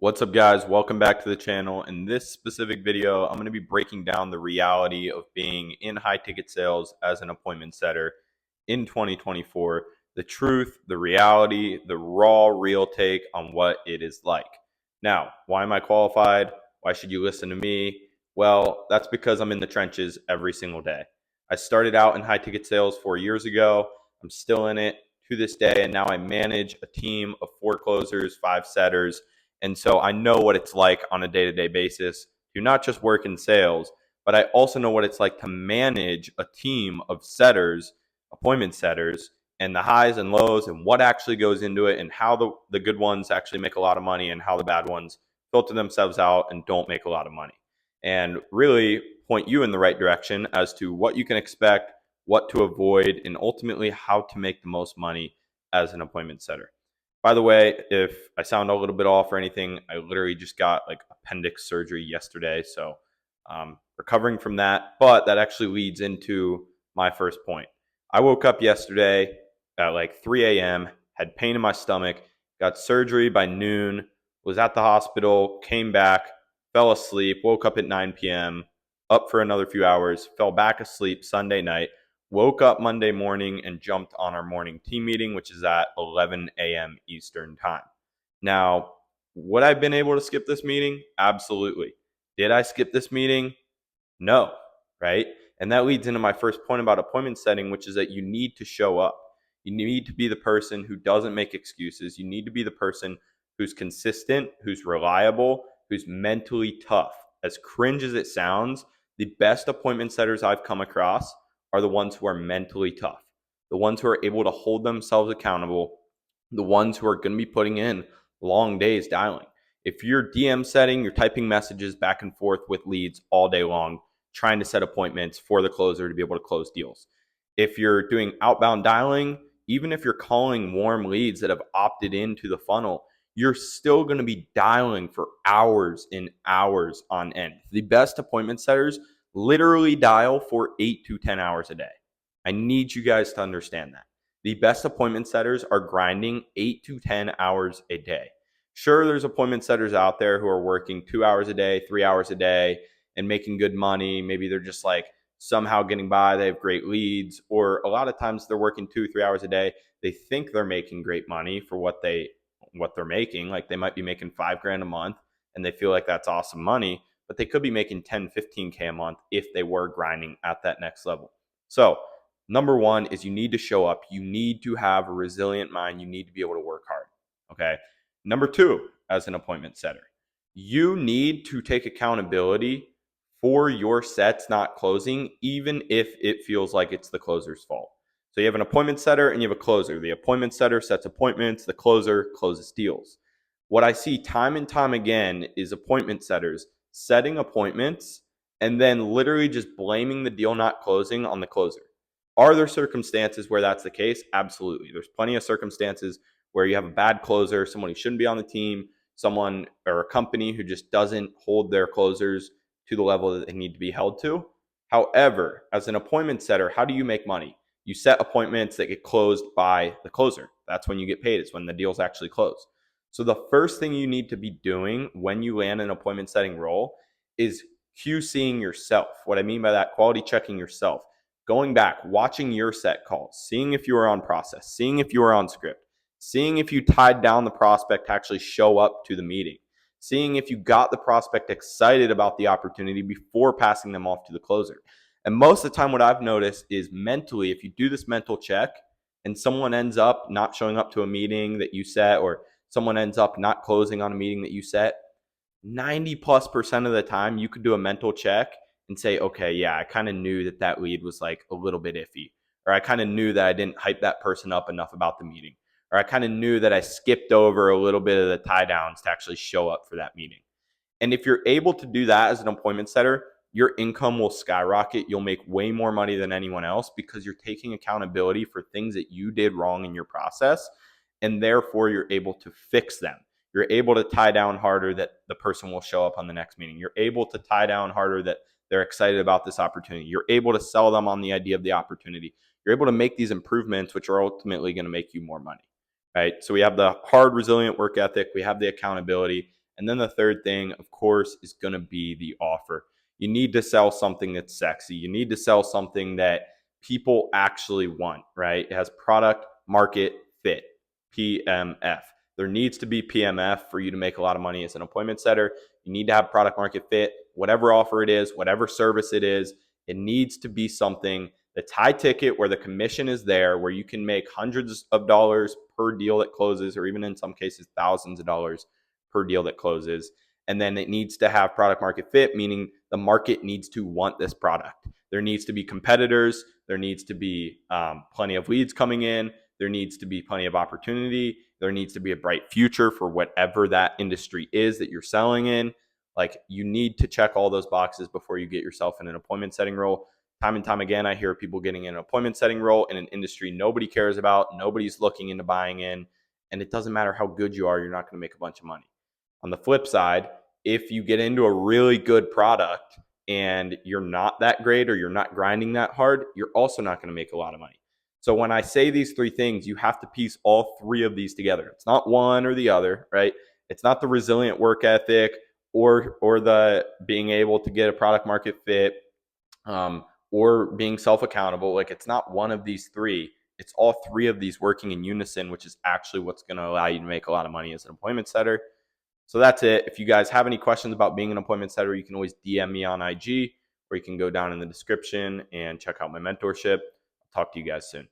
What's up, guys? Welcome back to the channel. In this specific video, I'm going to be breaking down the reality of being in high ticket sales as an appointment setter in 2024. The truth, the reality, the raw, real take on what it is like. Now, why am I qualified? Why should you listen to me? Well, that's because I'm in the trenches every single day. I started out in high ticket sales 4 years ago. I'm still in it to this day, and now I manage a team of 4 closers, 5 setters. And so I know what it's like on a day-to-day basis to not just work in sales, but I also know what it's like to manage a team of setters, appointment setters, and the highs and lows and what actually goes into it and how the good ones actually make a lot of money and how the bad ones filter themselves out and don't make a lot of money. And really point you in the right direction as to what you can expect, what to avoid, and ultimately how to make the most money as an appointment setter. By the way, if I sound a little bit off or anything, I literally just got like appendix surgery yesterday. So recovering from that. But that actually leads into my first point. I woke up yesterday at like 3 a.m., had pain in my stomach, got surgery by noon, was at the hospital, came back, fell asleep, woke up at 9 p.m., up for another few hours, fell back asleep Sunday night, woke up Monday morning and jumped on our morning team meeting, which is at 11 a.m. Eastern time. Now, would I have been able to skip this meeting? Absolutely. Did I skip this meeting? No, right? And that leads into my first point about appointment setting, which is that you need to show up. You need to be the person who doesn't make excuses. You need to be the person who's consistent, who's reliable, who's mentally tough. As cringe as it sounds, the best appointment setters I've come across are the ones who are mentally tough, the ones who are able to hold themselves accountable, the ones who are going to be putting in long days dialing. If you're DM setting, you're typing messages back and forth with leads all day long, trying to set appointments for the closer to be able to close deals. If you're doing outbound dialing, even if you're calling warm leads that have opted into the funnel, you're still going to be dialing for hours and hours on end. The best appointment setters literally dial for 8 to 10 hours a day. I need you guys to understand that. The best appointment setters are grinding 8 to 10 hours a day. Sure, there's appointment setters out there who are working 2 hours a day, 3 hours a day, and making good money. Maybe they're just like somehow getting by. They have great leads, or a lot of times they're working 2, 3 hours a day. They think they're making great money for what they're making. Like they might be making $5,000 a month and they feel like that's awesome money, but they could be making 10, 15K a month if they were grinding at that next level. So number one is you need to show up. You need to have a resilient mind. You need to be able to work hard. Okay. Number two, as an appointment setter, you need to take accountability for your sets not closing, even if it feels like it's the closer's fault. So you have an appointment setter and you have a closer. The appointment setter sets appointments, the closer closes deals. What I see time and time again is appointment setters setting appointments and then literally just blaming the deal not closing on the closer. Are there circumstances where that's the case? Absolutely. There's plenty of circumstances where you have a bad closer, someone who shouldn't be on the team, someone or a company who just doesn't hold their closers to the level that they need to be held to. However, as an appointment setter, how do you make money? You set appointments that get closed by the closer. That's when you get paid. It's when the deals actually close. So the first thing you need to be doing when you land an appointment setting role is QCing yourself. What I mean by that, quality checking yourself. Going back, watching your set calls, seeing if you are on process, seeing if you are on script, seeing if you tied down the prospect to actually show up to the meeting, seeing if you got the prospect excited about the opportunity before passing them off to the closer. And most of the time, what I've noticed is mentally, if you do this mental check and someone ends up not showing up to a meeting that you set, or someone ends up not closing on a meeting that you set, 90+% of the time, you could do a mental check and say, okay, yeah, I kind of knew that that lead was like a little bit iffy, or I kind of knew that I didn't hype that person up enough about the meeting, or I kind of knew that I skipped over a little bit of the tie downs to actually show up for that meeting. And if you're able to do that as an appointment setter, your income will skyrocket. You'll make way more money than anyone else because you're taking accountability for things that you did wrong in your process, and therefore you're able to fix them. You're able to tie down harder that the person will show up on the next meeting. You're able to tie down harder that they're excited about this opportunity. You're able to sell them on the idea of the opportunity. You're able to make these improvements, which are ultimately going to make you more money, right? So we have the hard, resilient work ethic. We have the accountability. And then the third thing, of course, is going to be the offer. You need to sell something that's sexy. You need to sell something that people actually want, right? It has product market fit, PMF. There needs to be PMF for you to make a lot of money as an appointment setter. You need to have product market fit, whatever offer it is, whatever service it is. It needs to be something that's high ticket where the commission is there, where you can make hundreds of dollars per deal that closes, or even in some cases, thousands of dollars per deal that closes. And then it needs to have product market fit, meaning the market needs to want this product. There needs to be competitors. There needs to be plenty of leads coming in. There needs to be plenty of opportunity. There needs to be a bright future for whatever that industry is that you're selling in. Like, you need to check all those boxes before you get yourself in an appointment setting role. Time and time again, I hear people getting in an appointment setting role in an industry nobody cares about, nobody's looking into buying in, and it doesn't matter how good you are, you're not going to make a bunch of money. On the flip side, if you get into a really good product and you're not that great or you're not grinding that hard, you're also not going to make a lot of money. So when I say these three things, you have to piece all three of these together. It's not one or the other, right? It's not the resilient work ethic or the being able to get a product market fit, or being self-accountable. Like, it's not one of these three. It's all three of these working in unison, which is actually what's going to allow you to make a lot of money as an appointment setter. So that's it. If you guys have any questions about being an appointment setter, you can always DM me on IG, or you can go down in the description and check out my mentorship. I'll talk to you guys soon.